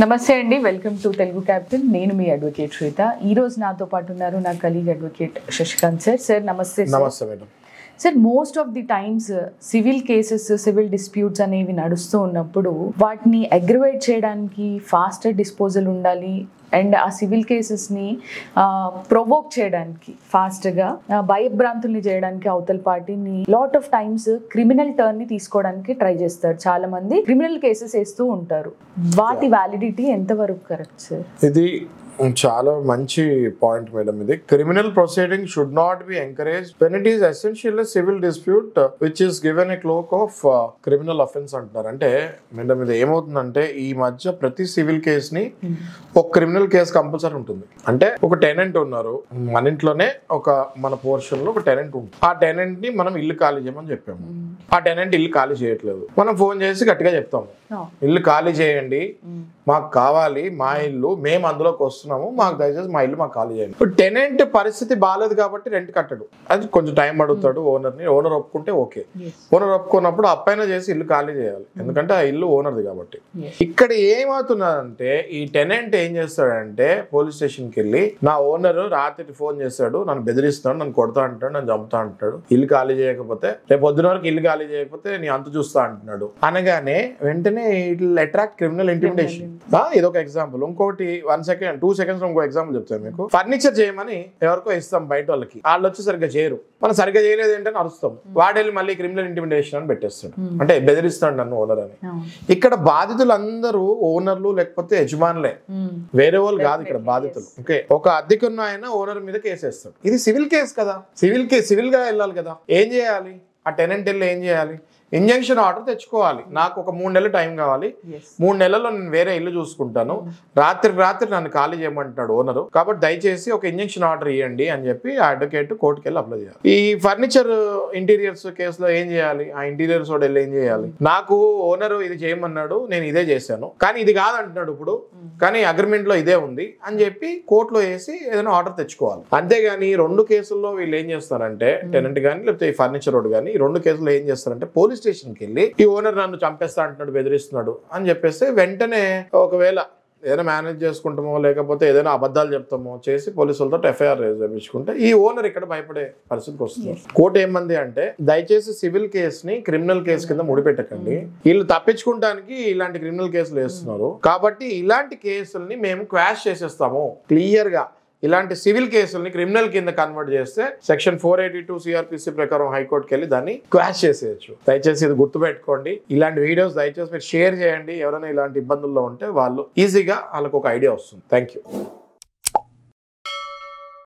నమస్తే అండి, welcome to Telugu capital. నేను మీ అడ్వకేట్ శ్వేత. ఈ రోజు నాతో పాటు ఉన్నారు నా colleague advocate Shashikanth sir. Sir నమస్తే. నమస్తే madam. Sir, most of the times civil cases, civil disputes అనేవి నడుస్తూ ఉన్నప్పుడు వాటిని అగ్రివేట్ చేయడానికి ఫాస్టర్ డిస్పోజల్ ఉండాలి అండ్ ఆ సివిల్ కేసెస్ని ప్రొవోక్ చేయడానికి ఫాస్ట్గా భయభ్రాంతుల్ని చేయడానికి అవతల పార్టీని లాట్ ఆఫ్ టైమ్స్ క్రిమినల్ టర్న్ని తీసుకోవడానికి ట్రై చేస్తారు. చాలా మంది క్రిమినల్ కేసెస్ వేస్తూ ఉంటారు. వాటి వ్యాలిడిటీ ఎంతవరకు కరెక్ట్ సార్? ఇది చాలా మంచి పాయింట్ మేడం. ఇది criminal proceeding should not be encourage when it is essentially civil dispute which is given a cloak of criminal offence అంటున్నారు. అంటే మేడం ఇది ఏమవుతుందంటే ఈ మధ్య ప్రతి సివిల్ కేస్ ని ఒక క్రిమినల్ కేసు కంపల్సరీ ఉంటుంది. అంటే ఒక టెనెంట్ ఉన్నారు, మన ఇంట్లోనే మన పోర్షన్ లో ఒక టెనెంట్ ఉంటుంది. ఆ టెనెంట్ ని మనం ఇల్లు ఖాళీ చేయమని చెప్పాము. ఆ టెనెంట్ ఇల్లు ఖాళీ చేయట్లేదు. మనం ఫోన్ చేసి గట్టిగా చెప్తాము, ఇల్లు ఖాళీ చేయండి, మాకు కావాలి, మా ఇల్లు మేము అందులోకి వస్తున్నాము, మాకు దయచేసి మా ఇల్లు మాకు ఖాళీ చేయండి. ఇప్పుడు టెనెంట్ పరిస్థితి బాగాలేదు కాబట్టి రెంట్ కట్టడు, అది కొంచెం టైం అడుగుతాడు ఓనర్ని. ఓనర్ ఒప్పుకుంటే ఓకే. ఓనర్ ఒప్పుకున్నప్పుడు అప్పైనా చేసి ఇల్లు ఖాళీ చేయాలి, ఎందుకంటే ఆ ఇల్లు ఓనర్ది కాబట్టి. ఇక్కడ ఏమవుతున్నదంటే ఈ టెనెంట్ ఏం చేస్తాడంటే పోలీస్ స్టేషన్కి వెళ్ళి నా ఓనర్ రాత్రి ఫోన్ చేస్తాడు, నన్ను బెదిరిస్తాడు, నన్ను కొడతా అంటాడు, నన్ను చంపుతా అంటాడు, ఇల్లు ఖాళీ చేయకపోతే రేపు పొద్దున వరకు ఇల్లు ఖాళీ చేయకపోతే నీ అంత చూస్తా అంటున్నాడు అనగానే వెంటనే it will attract criminal intimidation. ఇదొక ఎగ్జాంపుల్. ఇంకోటి 1 సెకండ్ 2 సెకండ్స్ ఇంకో ఎగ్జాంపుల్ చెప్తాను మీకు. ఫర్నిచర్ చేయమని ఎవరికో ఇస్తాం బయట వాళ్ళకి, వాళ్ళు వచ్చి సరిగ్గా చేయరు, మనం సరిగ్గా చేయలేదు ఏంటని అరుస్తాం, వాడేళ్ళు మళ్ళీ క్రిమినల్ ఇంటిమిడేషన్ అని పెట్టేస్తాడు, అంటే బెదిరిస్తాడు నన్ను ఓనర్ అని. ఇక్కడ బాధితులందరూ ఓనర్లు లేకపోతే యజమానులే, వేరే వాళ్ళు కాదు ఇక్కడ బాధితులు. ఓకే, ఒక అద్దెకున్న ఆయన ఓనర్ మీద కేసు వేస్తాడు. ఇది సివిల్ కేసు కదా, సివిల్ గా వెళ్ళాలి కదా. ఏం చేయాలి? ఆ టెనెంట్ వెళ్ళి ఏం చేయాలి? ఇంజంక్షన్ ఆర్డర్ తెచ్చుకోవాలి. నాకు ఒక 3 నెలలు టైం కావాలి, 3 నెలల్లో నేను వేరే ఇల్లు చూసుకుంటాను, రాత్రి నన్ను ఖాళీ చేయమంటున్నాడు ఓనరు, కాబట్టి దయచేసి ఒక ఇంజంక్షన్ ఆర్డర్ ఇవ్వండి అని చెప్పి ఆ అడ్వకేట్ కోర్టుకి వెళ్ళి అప్లై చేయాలి. ఈ ఫర్నిచర్ ఇంటీరియర్స్ కేసులో ఏం చేయాలి? ఆ ఇంటీరియర్స్ వాడు వెళ్ళి ఏం చేయాలి? నాకు ఓనరు ఇది చేయమన్నాడు, నేను ఇదే చేశాను, కానీ ఇది కాదంటున్నాడు ఇప్పుడు, కానీ అగ్రిమెంట్ లో ఇదే ఉంది అని చెప్పి కోర్టులో వేసి ఏదైనా ఆర్డర్ తెచ్చుకోవాలి. అంతేగాని 2 కేసుల్లో వీళ్ళు ఏం చేస్తారంటే టెనెంట్ కానీ లేకపోతే ఈ ఫర్నిచర్ రోడ్ కానీ 2 కేసుల్లో ఏం చేస్తారంటే పోలీస్ స్టేషన్కి వెళ్ళి ఈ ఓనర్ నన్ను చంపేస్తా అంటున్నాడు, బెదిరిస్తున్నాడు అని చెప్పేసి వెంటనే ఒకవేళ ఏదైనా మేనేజ్ చేసుకుంటామో లేకపోతే ఏదైనా అబద్ధాలు చెప్తామో చేసి పోలీసులతో ఎఫ్ఐఆర్ చేయించుకుంటే ఈ ఓనర్ ఇక్కడ భయపడే పరిస్థితికి వస్తుంది. కోర్టు ఏమంది అంటే దయచేసి సివిల్ కేసుని క్రిమినల్ కేసు కింద ముడిపెట్టకండి, వీళ్ళు తప్పించుకోవడానికి ఇలాంటి క్రిమినల్ కేసులు వేస్తున్నారు, కాబట్టి ఇలాంటి కేసుల్ని మేము క్వాష్ చేసేస్తాము. క్లియర్ గా ఇలాంటి సివిల్ కేసుల్ని క్రిమినల్ కింద కన్వర్ట్ చేస్తే సెక్షన్ 482 సిఆర్పిసి ప్రకారం హైకోర్టుకి వెళ్ళి దాన్ని క్వాష్ చేసేయచ్చు. దయచేసి ఇది గుర్తుపెట్టుకోండి. ఇలాంటి వీడియోస్ దయచేసి మీరు షేర్ చేయండి. ఎవరైనా ఇలాంటి ఇబ్బందుల్లో ఉంటే వాళ్ళు ఈజీగా వాళ్ళకు ఒక ఐడియా వస్తుంది. Thank you.